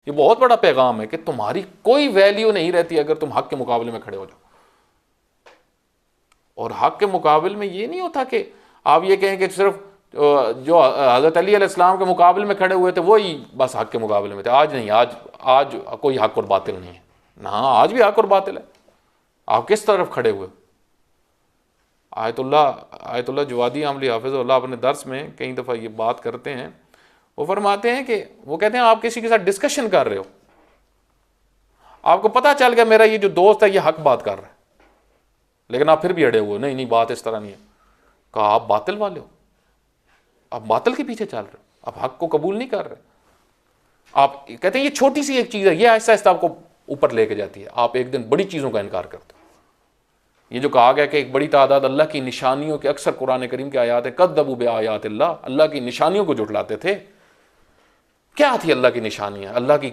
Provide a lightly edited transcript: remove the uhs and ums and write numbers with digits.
ये बहुत बड़ा पैगाम है कि तुम्हारी कोई वैल्यू नहीं रहती अगर तुम हक के मुकाबले में खड़े हो जाओ। और हक के मुकाबले में ये नहीं होता कि आप ये कहें कि सिर्फ जो हज़रत अली अलैहिस्सलाम के मुकाबले में खड़े हुए थे वही बस हक के मुकाबले में थे। आज नहीं, आज कोई हक और बातिल नहीं है ना, आज भी हक और बातिल है। आप किस तरफ खड़े हुए? आयतुल्लाह जवादी आमली हाफिज़हुल्लाह अपने दर्स में कई दफ़ा ये बात करते हैं। वो फरमाते हैं कि वो कहते हैं आप किसी के साथ डिस्कशन कर रहे हो, आपको पता चल गया मेरा ये जो दोस्त है ये हक बात कर रहा है, लेकिन आप फिर भी अड़े हुए, नहीं बात इस तरह नहीं है। कहा आप बातिल वाले हो, आप बातिल के पीछे चल रहे हो, आप हक को कबूल नहीं कर रहे। आप कहते हैं ये छोटी सी एक चीज़ है, ये आहिस्ता आहिस्ता आपको ऊपर लेके जाती है, आप एक दिन बड़ी चीज़ों का इनकार करते हो। ये जो कहा गया कि एक बड़ी तादाद अल्लाह की निशानियों के, अक्सर कुरान करीम के आयात है कद्दबू बि आयातिल्लाह, अल्लाह की निशानियों को जुटलाते थे। क्या थी अल्लाह की निशानियाँ? अल्लाह की